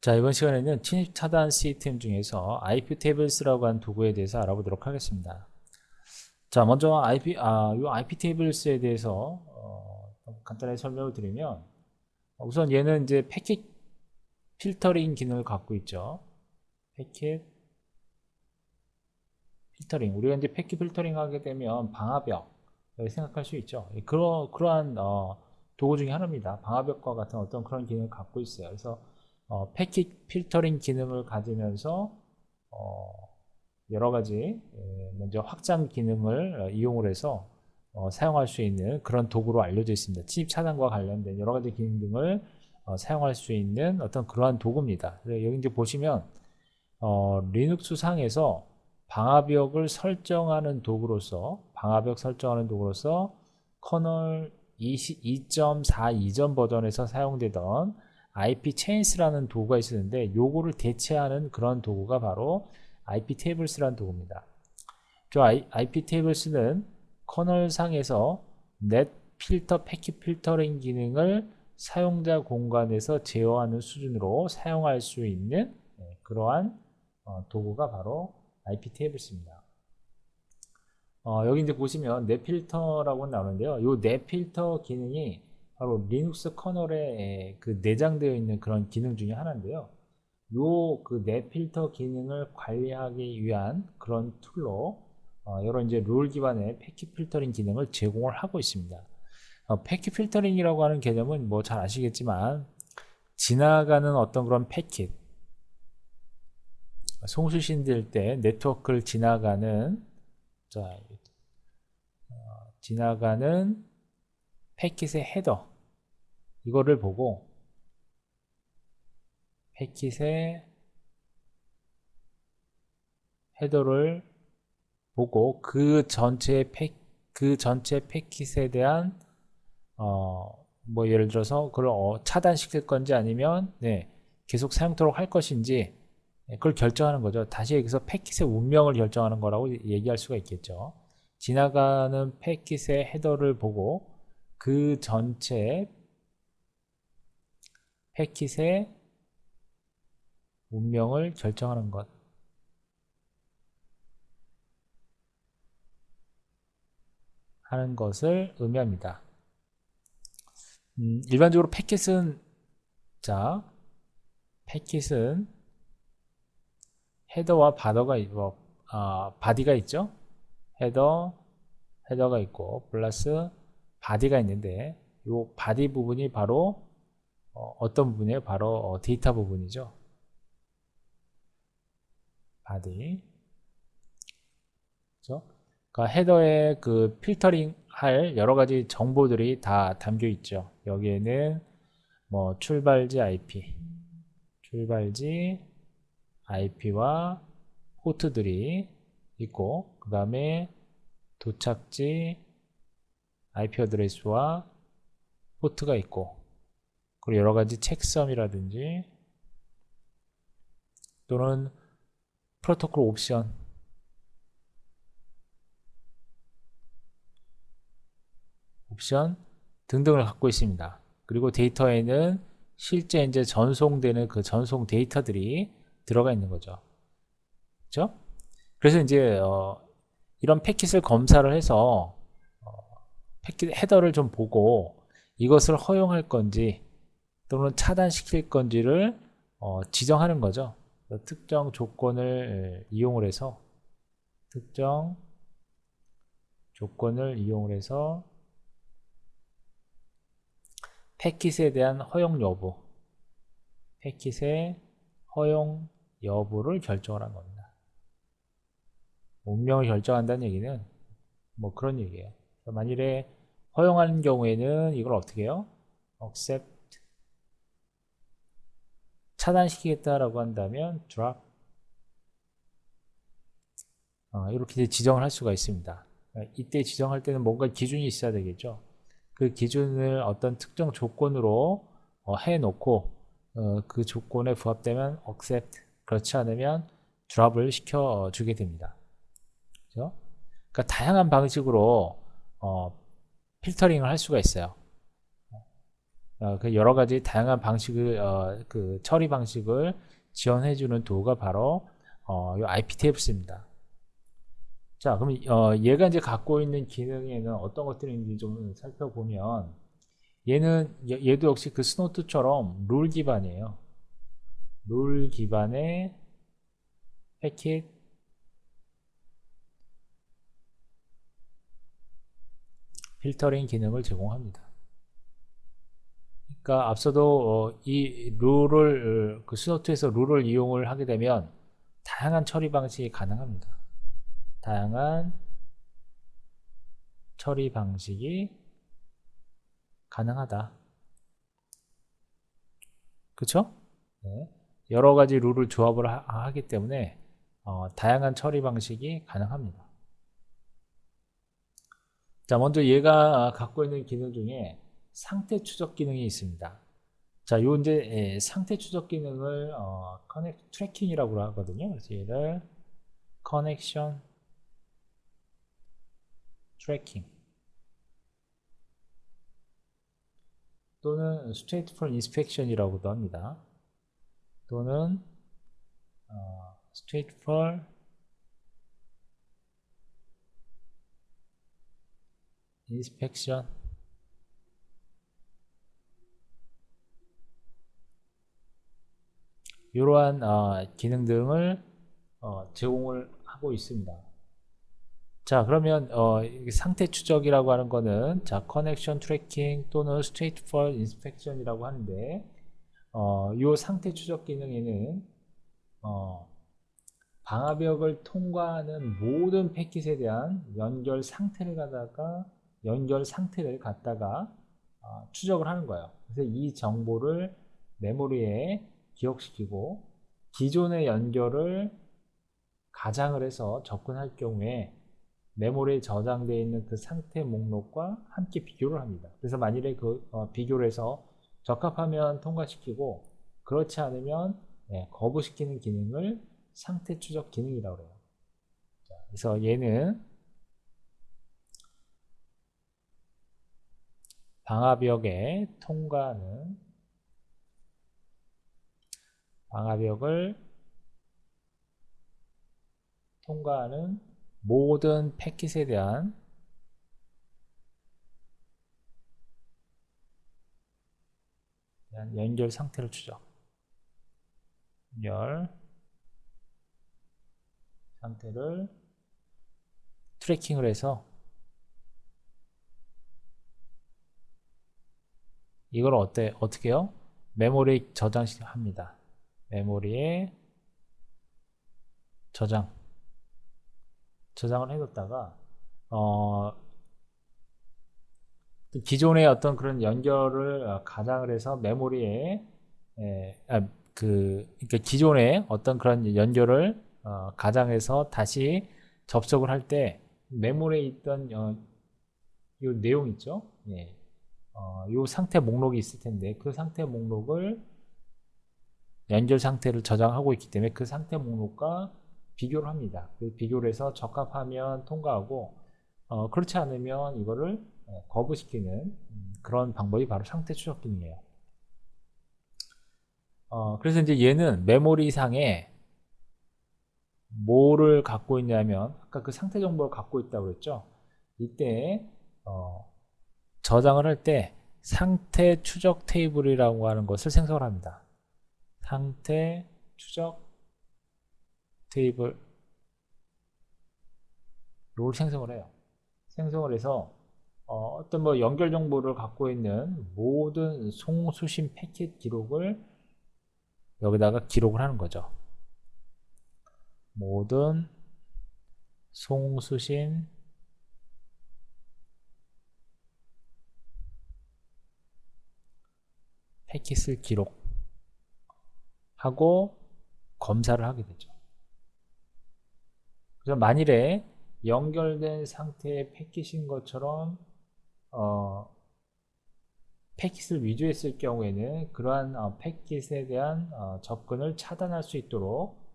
자, 이번 시간에는 침입 차단 시스템 중에서 iptables라고 하는 도구에 대해서 알아보도록 하겠습니다. 자, 먼저 요 iptables에 대해서 간단하게 설명을 드리면, 우선 얘는 이제 패킷 필터링 기능을 갖고 있죠. 패킷 필터링. 우리가 이제 패킷 필터링 하게 되면 방화벽 생각할 수 있죠. 그러한 도구 중에 하나입니다. 방화벽과 같은 어떤 그런 기능을 갖고 있어요. 그래서 패킷 필터링 기능을 가지면서 여러 가지 먼저 확장 기능을 이용을 해서 사용할 수 있는 그런 도구로 알려져 있습니다. 침입 차단과 관련된 여러 가지 기능 등을 사용할 수 있는 어떤 그러한 도구입니다. 여기 이제 보시면 리눅스 상에서 방화벽 설정하는 도구로서 커널 2.4 이전 버전에서 사용되던 ipchains라는 도구가 있었는데 요거를 대체하는 그런 도구가 바로 iptables라는 도구입니다. 저 iptables는 커널 상에서 넷 필터 패킷 필터링 기능을 사용자 공간에서 제어하는 수준으로 사용할 수 있는 그러한 도구가 바로 iptables입니다. 여기 이제 보시면 넷필터라고 나오는데요. 이 넷필터 기능이 바로 리눅스 커널에 그 내장되어 있는 그런 기능 중에 하나인데요. 요 그 넷필터 기능을 관리하기 위한 그런 툴로 여러 이제 룰 기반의 패킷 필터링 기능을 제공을 하고 있습니다. 패킷 필터링이라고 하는 개념은 뭐 잘 아시겠지만 지나가는 어떤 그런 패킷, 송수신될 때 네트워크를 지나가는 패킷의 헤더, 이거를 보고 패킷의 헤더를 보고 그 전체 패킷에 대한 뭐 예를 들어서 그걸 차단시킬 건지 아니면 계속 사용토록 할 것인지 그걸 결정하는 거죠. 다시 여기서 패킷의 운명을 결정하는 거라고 얘기할 수가 있겠죠. 지나가는 패킷의 헤더를 보고 그 전체 패킷의 운명을 결정하는 것, 하는 것을 의미합니다. 일반적으로 패킷은 헤더와 바디가 있죠. 헤더가 있고 플러스 바디가 있는데 이 바디 부분이 바로 어떤 부분이에요? 바로 데이터 부분이죠. 바디. 그렇죠? 그러니까 헤더에 그 필터링 할 여러 가지 정보들이 다 담겨 있죠. 여기에는 뭐 출발지 IP와 포트들이 있고, 그 다음에 도착지 IP 어드레스와 포트가 있고, 그리고 여러 가지 책섬이라든지 또는 프로토콜 옵션, 등등을 갖고 있습니다. 그리고 데이터에는 실제 이제 전송되는 그 전송 데이터들이 들어가 있는 거죠. 그렇죠? 그래서 이제 이런 패킷을 검사를 해서 패킷 헤더를 좀 보고 이것을 허용할 건지 또는 차단시킬 건지를 지정하는 거죠. 특정 조건을 이용을 해서 패킷에 대한 패킷의 허용 여부를 결정을 한 겁니다. 운명을 결정한다는 얘기는 뭐 그런 얘기예요. 만일에 허용하는 경우에는 이걸 어떻게 해요? accept, 차단시키겠다라고 한다면 drop, 이렇게 지정을 할 수가 있습니다. 이때 지정할 때는 뭔가 기준이 있어야 되겠죠. 그 기준을 어떤 특정 조건으로 해놓고 그 조건에 부합되면 accept, 그렇지 않으면 drop을 시켜주게 됩니다. 그렇죠? 그러니까 다양한 방식으로 필터링을 할 수가 있어요. 그 여러 가지 다양한 방식을 그 처리 방식을 지원해주는 도구가 바로 이 IP 테이블스입니다. 자, 그럼 얘가 이제 갖고 있는 기능에는 어떤 것들이 있는지 좀 살펴보면 얘도 역시 그 스노2처럼 룰 기반이에요. 룰 기반의 패킷 필터링 기능을 제공합니다. 그러니까 앞서도 이 룰을 그 스노2에서 룰을 이용을 하게 되면 다양한 처리 방식이 가능합니다. 다양한 처리 방식이 가능하다. 그쵸? 네. 여러 가지 룰을 조합을 하기 때문에 다양한 처리 방식이 가능합니다. 자, 먼저 얘가 갖고 있는 기능 중에 상태 추적 기능이 있습니다. 자, 요 이제 상태 추적 기능을 커넥 트래킹이라고 하거든요. 그래서 얘를 커넥션 트래킹 또는 stateful inspection이라고도 합니다. 또는 stateful inspection 이러한 기능 등을 제공을 하고 있습니다. 자, 그러면 상태 추적이라고 하는 거는 자, 커넥션 트래킹 또는 stateful inspection이라고 하는데 이 상태 추적 기능에는 방화벽을 통과하는 모든 패킷에 대한 연결 상태를 갖다가 추적을 하는 거예요. 그래서 이 정보를 메모리에 기억시키고 기존의 연결을 가장을 해서 접근할 경우에 메모리에 저장되어 있는 그 상태 목록과 함께 비교를 합니다. 그래서 만일에 그 비교를 해서 적합하면 통과시키고 그렇지 않으면 거부시키는 기능을 상태 추적 기능이라고 해요. 자, 그래서 얘는 방화벽에 통과하는 방화벽을 통과하는 모든 패킷에 대한 연결 상태를 추적. 연결 상태를 트래킹을 해서 이걸 어떻게 해요? 메모리에 저장합니다. 메모리에 저장을 해뒀다가 기존의 어떤 그런 연결을 가장을 해서 메모리에 그러니까 기존의 어떤 그런 연결을 가장해서 다시 접속을 할 때 메모리에 있던 요 내용 있죠? 예. 요 상태 목록이 있을 텐데 그 상태 목록을 연결 상태를 저장하고 있기 때문에 그 상태 목록과 비교를 합니다. 비교를 해서 적합하면 통과하고 그렇지 않으면 이거를 거부시키는 그런 방법이 바로 상태 추적 기능이에요. 그래서 이제 얘는 메모리 상에 뭐를 갖고 있냐면 아까 그 상태 정보를 갖고 있다고 그랬죠. 이때 저장을 할 때 상태 추적 테이블이라고 하는 것을 생성을 합니다. 상태 추적 테이블 를 생성을 해요. 생성을 해서 어떤 뭐 연결 정보를 갖고 있는 모든 송수신 패킷 기록을 여기다가 기록을 하는 거죠. 모든 송수신 패킷을 기록하고 검사를 하게 되죠. 그래서 만일에 연결된 상태의 패킷인 것처럼 패킷을 위조했을 경우에는 그러한 패킷에 대한 접근을 차단할 수 있도록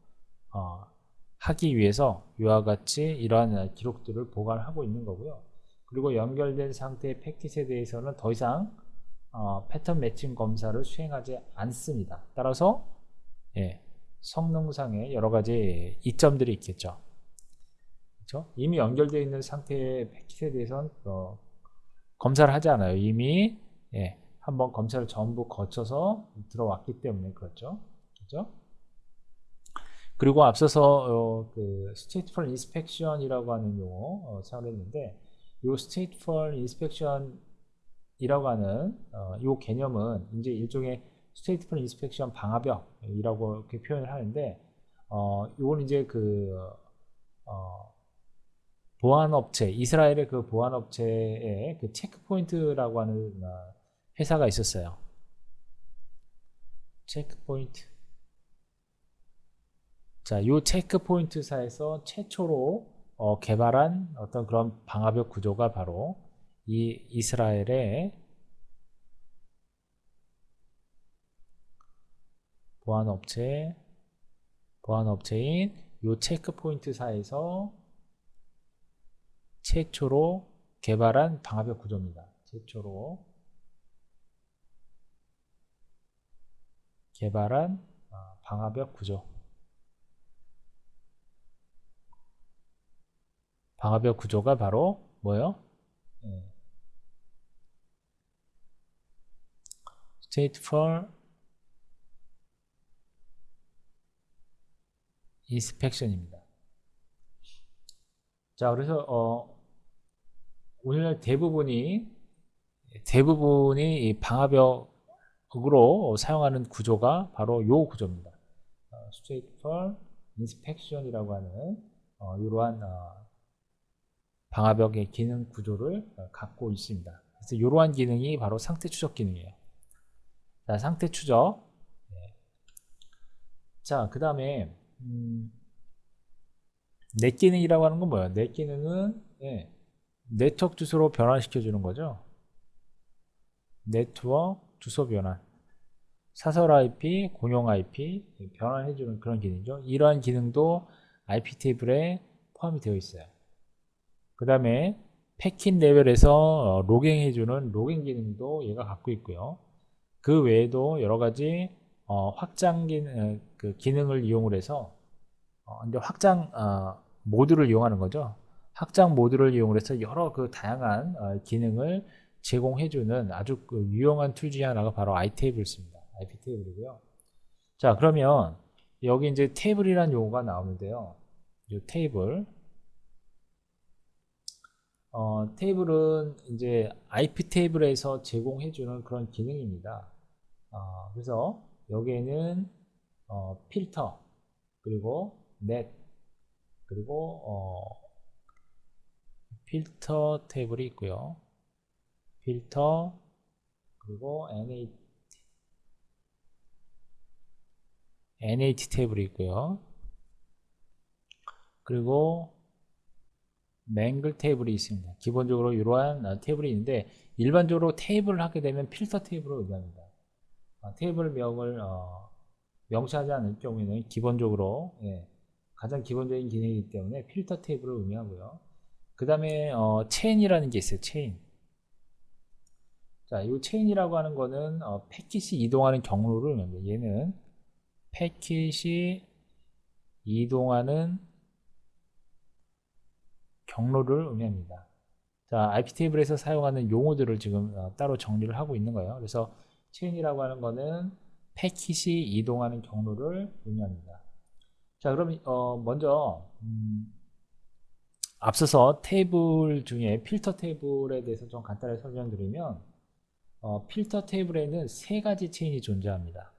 하기 위해서 이와 같이 이러한 기록들을 보관하고 있는 거고요. 그리고 연결된 상태의 패킷에 대해서는 더 이상 패턴 매칭 검사를 수행하지 않습니다. 따라서 예, 성능상의 여러 가지 이점들이 있겠죠. 그렇죠? 이미 연결되어 있는 상태의 패킷에 대해서는 검사를 하지 않아요. 이미 예, 한번 검사를 전부 거쳐서 들어왔기 때문에 그렇죠. 그렇죠? 그리고 앞서서 그 stateful inspection이라고 하는 용어 사용을 했는데 이 stateful inspection이라고 하는 이 개념은 이제 일종의 stateful inspection 방화벽이라고 이렇게 표현을 하는데 이건 이제 그 보안업체 이스라엘의 그 보안업체의 그 체크포인트라고 하는 회사가 있었어요. 체크포인트. 자, 요 체크포인트사에서 최초로 개발한 어떤 그런 방화벽 구조가 바로 이 이스라엘의 보안업체인 요 체크포인트사에서 최초로 개발한 방화벽 구조입니다. 최초로 개발한 방화벽 구조. 방화벽 구조가 바로 뭐예요? stateful inspection입니다. 자, 그래서 오늘 대부분이 이 방화벽으로 사용하는 구조가 바로 요 구조입니다. stateful inspection이라고 하는 이러한 방화벽의 기능 구조를 갖고 있습니다. 그래서 이러한 기능이 바로 상태 추적 기능이에요. 자, 상태 추적. 자, 그 다음에 넷 기능이라고 하는 건 뭐예요? 넷 기능은 네트워크 주소로 변환시켜 주는 거죠. 네트워크 주소 변환. 사설 IP, 공용 IP 변환해 주는 그런 기능이죠. 이러한 기능도 IP 테이블에 포함이 되어 있어요. 그 다음에 패킷 레벨에서 로깅해 주는 로깅 기능도 얘가 갖고 있고요. 그 외에도 여러 가지 확장 기능, 그 기능을 이용을 해서 이제 확장 모드를 이용하는 거죠. 확장 모드를 이용을 해서 여러 그 다양한 기능을 제공해주는 아주 그 유용한 툴 중에 하나가 바로 iTable입니다. IP 테이블이고요. 자, 그러면 여기 이제 테이블이라는 용어가 나오는데요. 이 테이블, 테이블은 이제 IP 테이블에서 제공해주는 그런 기능입니다. 그래서 여기에는 필터, 그리고 넷, 그리고 필터 테이블이 있고요. 필터, 그리고 NAT 테이블이 있고요. 그리고 맹글 테이블이 있습니다. 기본적으로 이러한 테이블이 있는데 일반적으로 테이블을 하게 되면 필터 테이블을 의미합니다. 테이블 명을 명시하지 않을 경우에는 기본적으로 가장 기본적인 기능이기 때문에 필터 테이블을 의미하고요. 그 다음에 체인이라는 게 있어요. 체인. 자, 이 체인이라고 하는 거는 패킷이 이동하는 경로를 의미합니다. 얘는 패킷이 이동하는 경로를 의미합니다. 자, IP 테이블에서 사용하는 용어들을 지금 따로 정리를 하고 있는 거예요. 그래서 체인이라고 하는 거는 패킷이 이동하는 경로를 의미합니다. 자, 그럼 먼저 앞서서 테이블 중에 필터 테이블에 대해서 좀 간단하게 설명드리면 필터 테이블에는 세 가지 체인이 존재합니다.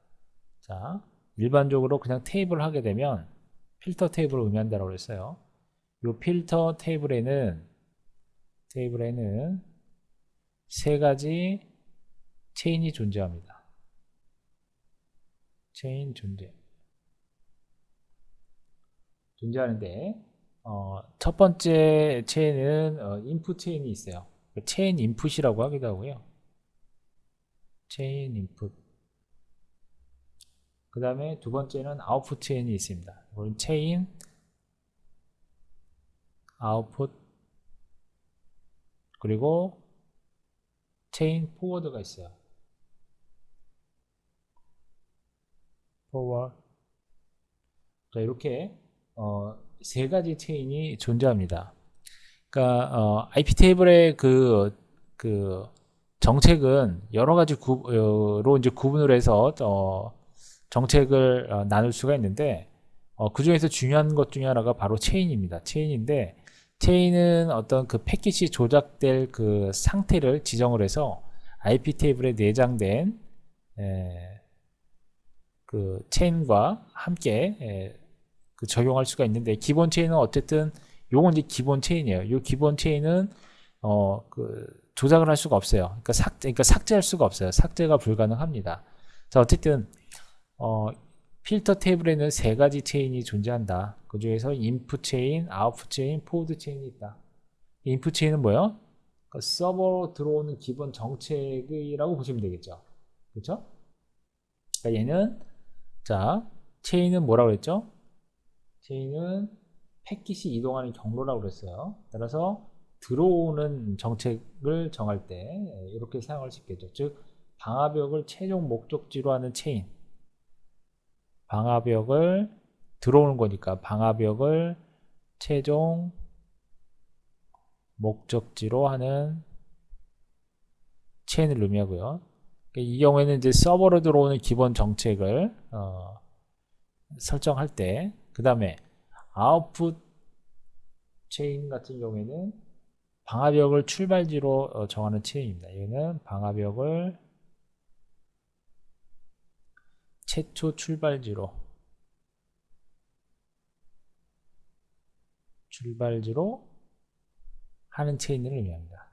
자, 일반적으로 그냥 테이블을 하게 되면 필터 테이블을 의미한다고 했어요. 이 필터 테이블에는 세 가지 체인이 존재합니다. 체인 존재하는데 첫 번째 체인은 인풋 체인이 있어요. 체인 인풋이라고 하기도 하고요. 체인 인풋. 그 다음에 두 번째는 아웃풋 체인이 있습니다. 이건 체인 아웃풋, 그리고 체인 포워드가 있어요. forward. 자, 이렇게 세 가지 체인이 존재합니다. 그러니까 IP 테이블의 그 정책은 여러 가지 로 이제 구분을 해서 정책을 나눌 수가 있는데 그 중에서 중요한 것 중에 하나가 바로 체인입니다. 체인인데 체인은 어떤 그 패킷이 조작될 그 상태를 지정을 해서 IP 테이블에 내장된 그 체인과 함께 그 적용할 수가 있는데 기본 체인은 어쨌든 요건 이제 기본 체인이에요. 요 기본 체인은 그 조작을 할 수가 없어요. 그러니까 삭제할 수가 없어요. 삭제가 불가능합니다. 자, 어쨌든 필터 테이블에는 세 가지 체인이 존재한다. 그 중에서 인풋 체인, 아웃풋 체인, 포워드 체인이 있다. 인풋 체인은 뭐예요? 그 서버로 들어오는 기본 정책이라고 보시면 되겠죠. 그렇죠? 그러니까 얘는 자 체인은 뭐라고 그랬죠? 체인은 패킷이 이동하는 경로라고 그랬어요. 따라서 들어오는 정책을 정할 때 이렇게 사용할 수 있겠죠. 즉 방화벽을 최종 목적지로 하는 체인. 방화벽을 들어오는 거니까 방화벽을 최종 목적지로 하는 체인을 의미하고요. 이 경우에는 이제 서버로 들어오는 기본 정책을 설정할 때, 그 다음에 아웃풋 체인 같은 경우에는 방화벽을 출발지로 정하는 체인입니다. 얘는 방화벽을 최초 출발지로 하는 체인을 의미합니다.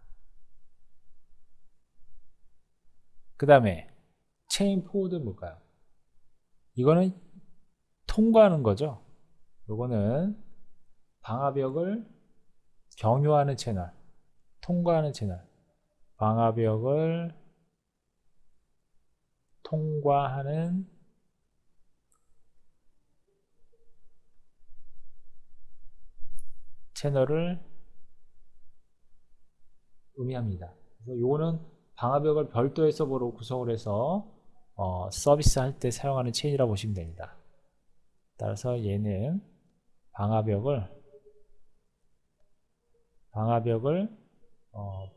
그 다음에 체인 포워드는 뭘까요? 이거는 통과하는 거죠. 요거는 방화벽을 경유하는 채널, 통과하는 채널, 방화벽을 통과하는 채널을 의미합니다. 그래서 요거는 방화벽을 별도의 서버로 구성을 해서 서비스 할 때 사용하는 체인이라고 보시면 됩니다. 따라서 얘는 방화벽을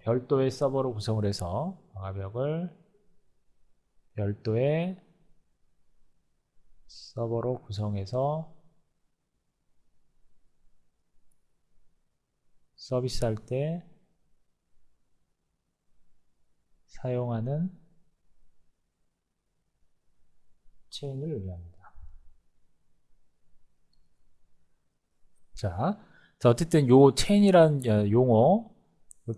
별도의 서버로 구성을 해서 방화벽을 별도의 서버로 구성해서 서비스 할 때 사용하는 체인을 의미합니다. 자, 어쨌든 요 체인이란 용어,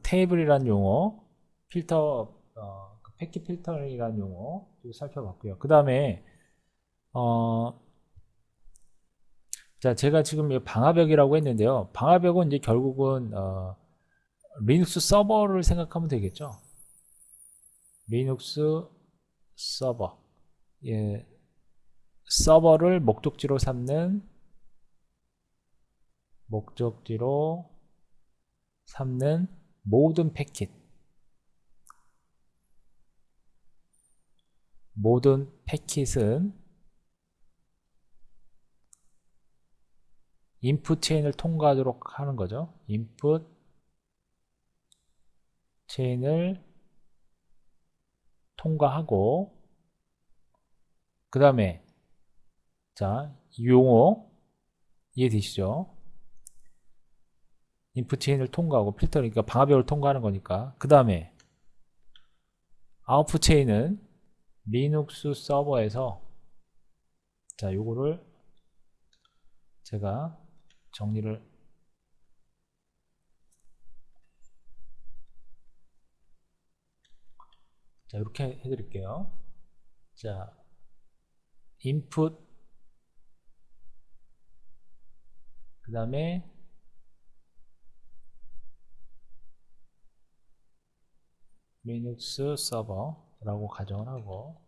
테이블이란 용어, 필터, 패킷 필터링이란 용어 살펴봤고요. 그 다음에 자, 제가 지금 방화벽이라고 했는데요. 방화벽은 이제 결국은 리눅스 서버를 생각하면 되겠죠. 리눅스 서버, 예, 서버를 목적지로 삼는 모든 패킷, 모든 패킷은 인풋 체인을 통과하도록 하는 거죠. 인풋 체인을 통과하고 그 다음에 자, 용어 이해되시죠? 인풋 체인을 통과하고 필터, 그러니까 방화벽을 통과하는 거니까. 그 다음에 아웃풋 체인은 리눅스 서버에서 자, 요거를 제가 정리를 자, 이렇게 해드릴게요. 자, 인풋 그 다음에 리눅스 서버라고 가정을 하고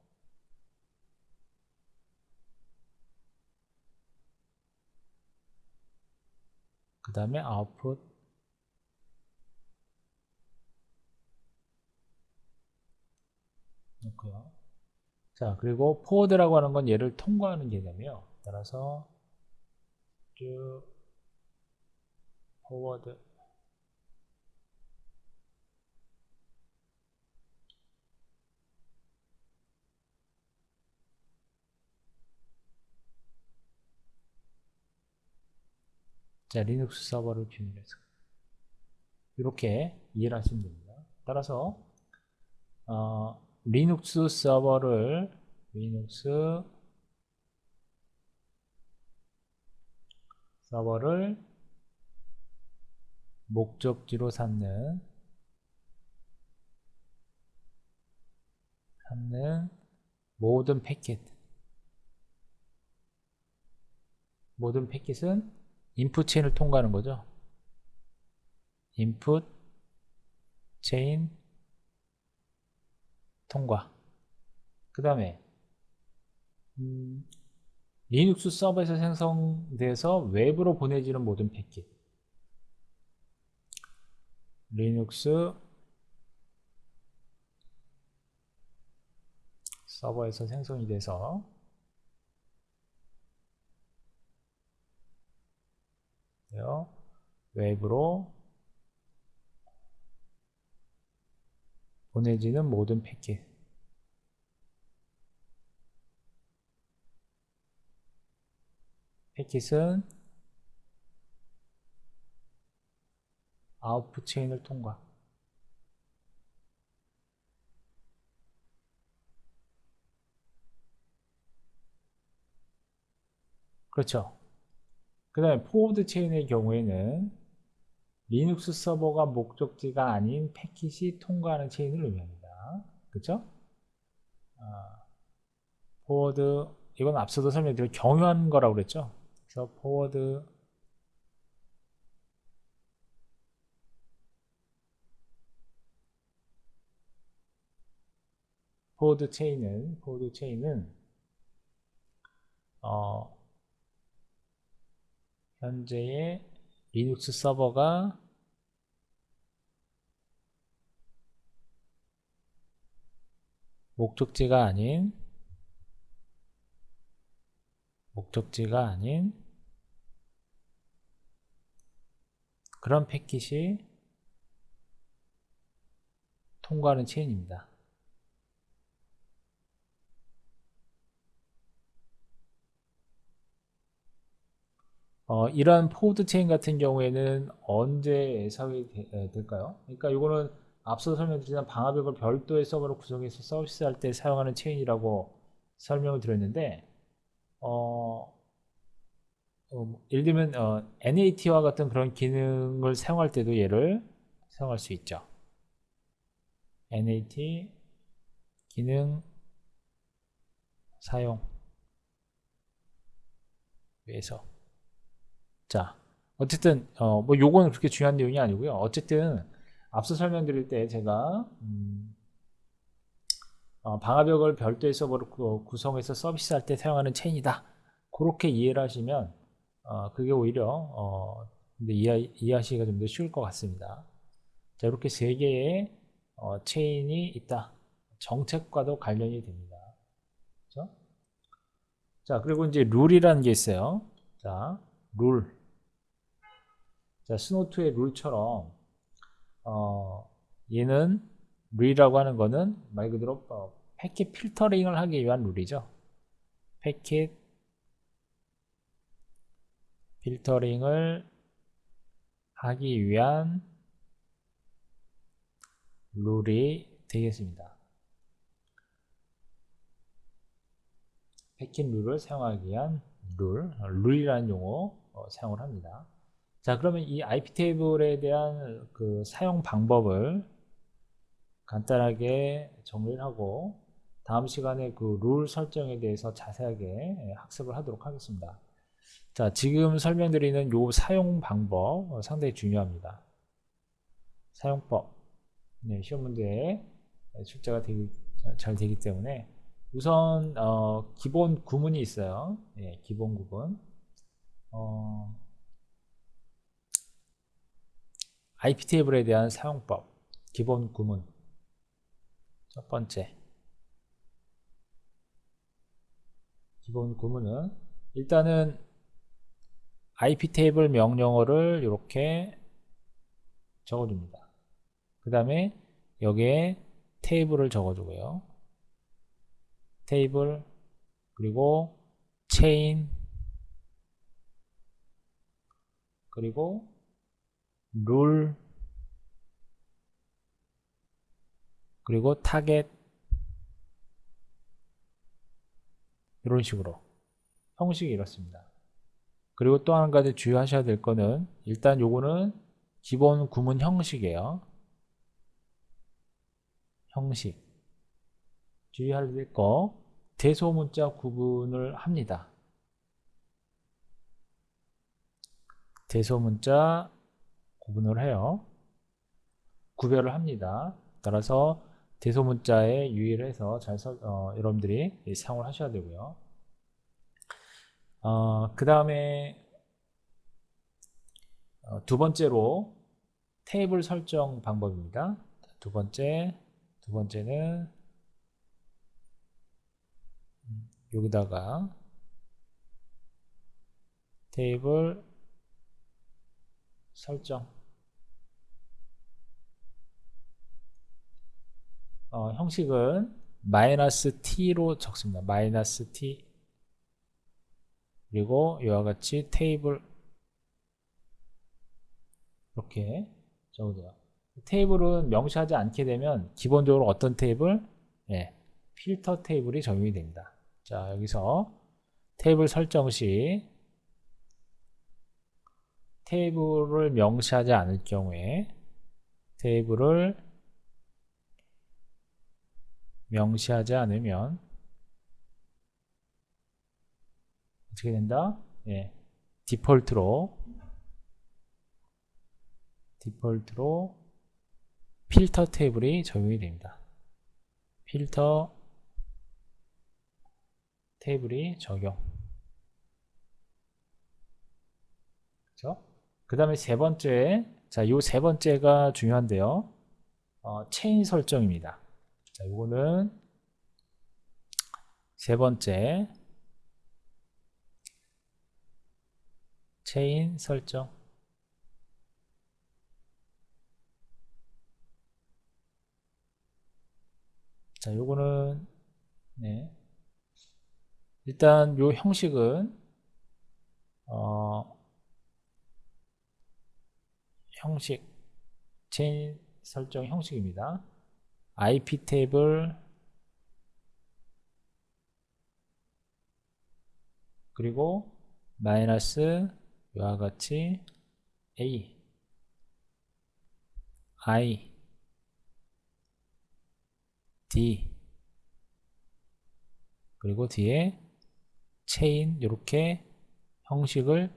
그 다음에 아웃풋 놓고요. 자, 그리고 포워드라고 하는 건 얘를 통과하는 개념이에요. 따라서 쭉 포워드. 자, 리눅스 서버를 균일해서 이렇게 이해를 하시면 됩니다. 따라서 리눅스 서버를 목적지로 삼는 모든 패킷은 인풋 체인을 통과하는 거죠. 인풋 체인 통과. 그 다음에 리눅스 서버에서 생성돼서 외부로 보내지는 모든 패킷. 리눅스 서버에서 생성이 돼서 외부로 보내지는 모든 패킷은 아웃풋 체인을 통과. 그렇죠. 그 다음에 포워드 체인의 경우에는 리눅스 서버가 목적지가 아닌 패킷이 통과하는 체인을 의미합니다. 그렇죠? 포워드, 이건 앞서도 설명드린 경유한 거라고 그랬죠. 그래서 포워드 체인은 현재의 리눅스 서버가 목적지가 아닌 그런 패킷이 통과하는 체인입니다. 이러한 포워드 체인 같은 경우에는 언제 사용이 될까요? 그러니까 이거는 앞서 설명드린 방화벽을 별도의 서버로 구성해서 서비스할 때 사용하는 체인이라고 설명을 드렸는데 예를 들면 NAT와 같은 그런 기능을 사용할 때도 얘를 사용할 수 있죠. NAT 기능 사용 위해서. 자, 어쨌든 뭐 요거는 그렇게 중요한 내용이 아니고요. 어쨌든 앞서 설명드릴 때 제가 방화벽을 별도의 서버로 구성해서 서비스할 때 사용하는 체인이다. 그렇게 이해를 하시면 그게 오히려 이해하시기가 좀 더 쉬울 것 같습니다. 자, 이렇게 세 개의 체인이 있다. 정책과도 관련이 됩니다. 그렇죠? 자, 그리고 이제 룰이라는 게 있어요. 자, 룰. 자, 스노2의 룰처럼 얘는 룰이라고 하는 거는 말 그대로 패킷 필터링을 하기 위한 룰이죠. 패킷 필터링을 하기 위한 룰이 되겠습니다. 패킷 룰을 사용하기 위한 룰이라는 용어 사용을 합니다. 자, 그러면 이 IP 테이블에 대한 그 사용 방법을 간단하게 정리를 하고 다음 시간에 그 룰 설정에 대해서 자세하게 학습을 하도록 하겠습니다. 자, 지금 설명드리는 요 사용 방법 상당히 중요합니다. 사용법. 네, 시험 문제에 출제가 잘 되기 때문에 우선 기본 구문이 있어요. 네, 기본 구문. IP 테이블에 대한 사용법. 기본 구문. 첫 번째. 기본 구문은 일단은 IP 테이블 명령어를 이렇게 적어줍니다. 그 다음에 여기에 테이블을 적어주고요. 테이블 그리고 체인 그리고 룰 그리고 타겟 이런 식으로 형식이 이렇습니다. 그리고 또 한 가지 주의하셔야 될 거는 일단 요거는 기본 구문 형식이에요. 형식 주의할 거 대소문자 구분을 합니다. 대소문자 구분을 해요. 구별을 합니다. 따라서 대소문자에 유의를 해서 여러분들이 사용을 하셔야 되고요. 그 다음에 두 번째로 테이블 설정 방법입니다. 두 번째는 여기다가 테이블 설정 형식은 -t로 적습니다. -t 그리고 이와 같이 테이블 이렇게 적어줘요. 테이블은 명시하지 않게 되면 기본적으로 어떤 테이블? 예, 필터 테이블이 적용이 됩니다. 자, 여기서 테이블 설정 시 테이블을 명시하지 않을 경우에 테이블을 명시하지 않으면 어떻게 된다? 예, 디폴트로 필터 테이블이 적용이 됩니다. 필터 테이블이 적용. 그렇죠? 그 다음에 세 번째, 자, 요 세 번째가 중요한데요. 체인 설정입니다. 자, 요거는 세 번째 체인 설정. 자, 요거는 네. 일단 요 형식은 형식 체인 설정 형식입니다. IP 테이블 그리고 마이너스 이와 같이 A I D 그리고 뒤에 체인 이렇게 형식을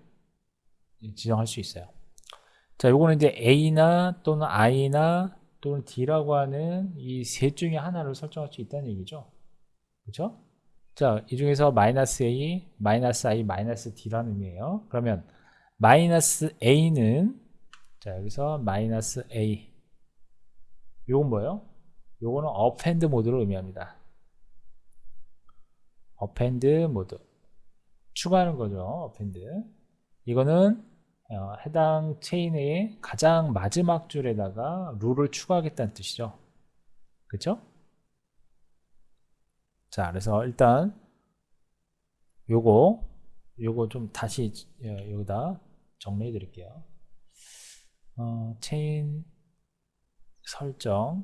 지정할 수 있어요. 자, 요거는 이제 A나 또는 I나 또는 D라고 하는 이 셋 중에 하나를 설정할 수 있다는 얘기죠. 그렇죠? 자, 이 중에서 -A, -I, -D라는 의미예요. 그러면 -A는 자, 여기서 -A 요건 뭐예요? 요거는 append 모드를 의미합니다. append 모드 추가하는 거죠. append 이거는 해당 체인의 가장 마지막 줄에다가 룰을 추가하겠다는 뜻이죠. 그쵸? 자, 그래서 일단 요거 좀 다시 여기다 정리해 드릴게요. 체인 설정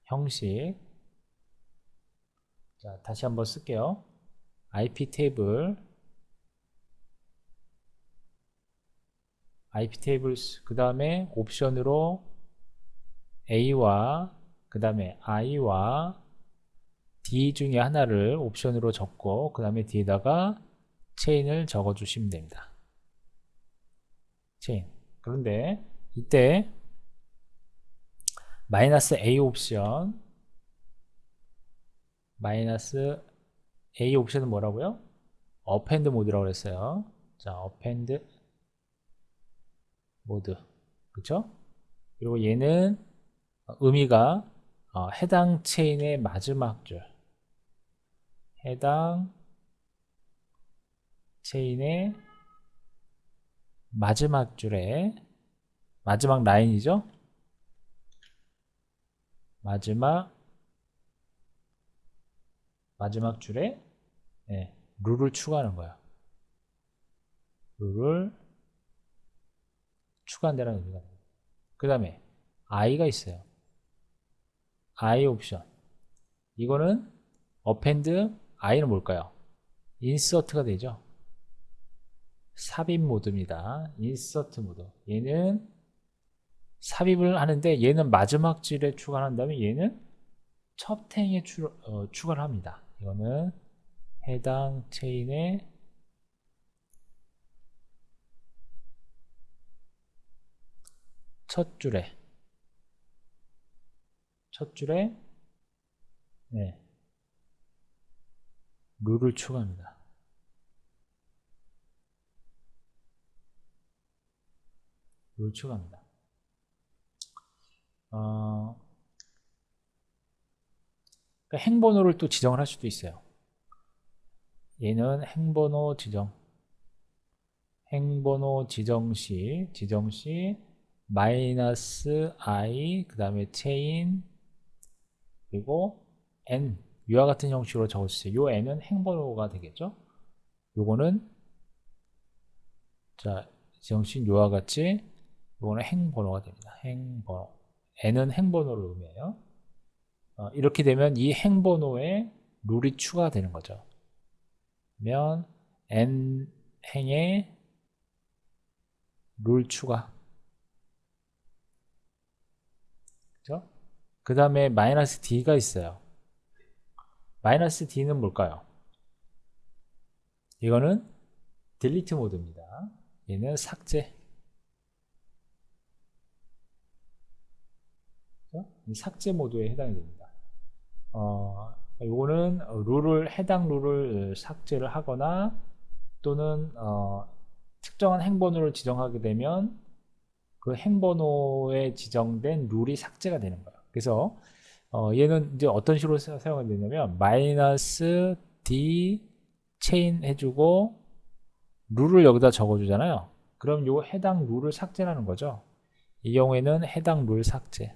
형식 자, 다시 한번 쓸게요. IP 테이블 그 다음에 옵션으로 A와 그 다음에 I와 D 중에 하나를 옵션으로 적고 그 다음에 뒤에다가 체인을 적어 주시면 됩니다. 체인. 그런데 이때 -A 옵션 -A 옵션은 뭐라고요? append 모드라고 그랬어요. 자, append 모드. 그쵸? 그리고 얘는 의미가 해당 체인의 마지막 줄 해당 체인의 마지막 줄에 마지막 라인이죠. 마지막 줄에 룰을 추가하는 거야. 룰을 추가한다는 의미가 됩니다. 그 다음에 i가 있어요. i 옵션. 이거는 append i는 뭘까요? 인서트가 되죠. 삽입 모드입니다. 인서트 모드. 얘는 삽입을 하는데 얘는 마지막 줄에 추가한 다음에 얘는 첫 행에 추가를 합니다. 이거는 해당 체인의 첫 줄에 룰을 추가합니다. 룰을 추가합니다. 그러니까 행번호를 또 지정을 할 수도 있어요. 얘는 행번호 지정 시 마이너스 i 그 다음에 체인 그리고 n 이와 같은 형식으로 적어주세요. 요 n은 행번호가 되겠죠. 요거는 자 지정식 요와 같이 요거는 행번호가 됩니다. 행번호 n은 행번호를 의미해요. 이렇게 되면 이 행번호에 룰이 추가되는 거죠. 그러면 n 행에 룰 추가. 그죠? 그 다음에 마이너스 d가 있어요. 마이너스 d는 뭘까요? 이거는 딜리트 모드입니다. 얘는 삭제. 그죠? 삭제 모드에 해당이 됩니다. 요거는 해당 룰을 삭제를 하거나 또는 특정한 행번호를 지정하게 되면 그 행번호에 지정된 룰이 삭제가 되는 거예요. 그래서 얘는 이제 어떤 식으로 사용이 되냐면 마이너스 d 체인 해주고 룰을 여기다 적어주잖아요. 그럼 요 해당 룰을 삭제하는 거죠. 이 경우에는 해당 룰 삭제를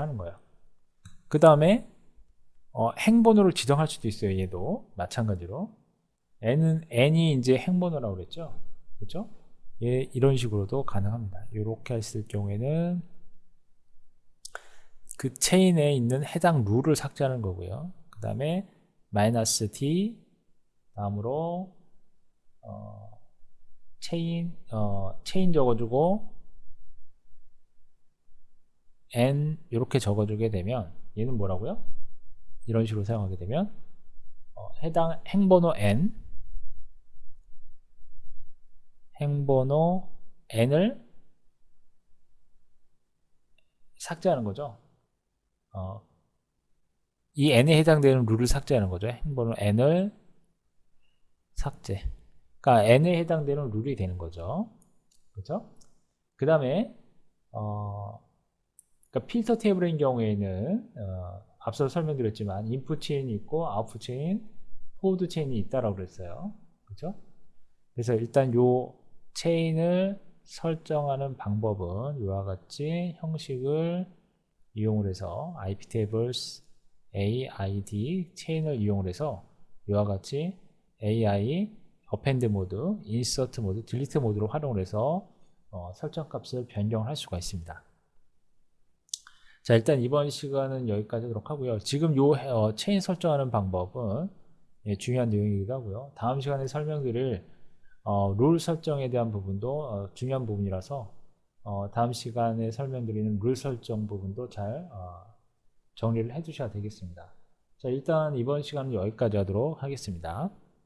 하는 거예요. 그 다음에 행번호를 지정할 수도 있어요. 얘도 마찬가지로 n이 이제 행번호라고 그랬죠. 그렇죠? 예, 이런 식으로도 가능합니다. 이렇게 했을 경우에는 그 체인에 있는 해당 룰을 삭제하는 거고요. 그 다음에 마이너스 d 다음으로 체인 적어주고 n 이렇게 적어주게 되면 얘는 뭐라고요? 이런 식으로 사용하게 되면 해당 행번호 n을 삭제하는 거죠. 이 n에 해당되는 룰을 삭제하는 거죠. 행번호 n을 삭제. 그러니까 n에 해당되는 룰이 되는 거죠. 그렇죠? 그 다음에 그러니까 필터 테이블인 경우에는 앞서 설명드렸지만 인풋 체인이 있고 아웃풋 체인, 포워드 체인이 있다라고 그랬어요. 그렇죠? 그래서 일단 요 체인을 설정하는 방법은 이와 같이 형식을 이용을 해서 iptables aid 체인을 이용을 해서 이와 같이 ai append 모드, insert 모드, delete 모드로 활용을 해서 설정 값을 변경할 수가 있습니다. 자, 일단 이번 시간은 여기까지 하도록 하고요. 지금 요 체인 설정하는 방법은 중요한 내용이기도 하고요. 다음 시간에 설명드릴 룰 설정에 대한 부분도 중요한 부분이라서 다음 시간에 설명드리는 룰 설정 부분도 잘 정리를 해 주셔야 되겠습니다. 자, 일단 이번 시간은 여기까지 하도록 하겠습니다.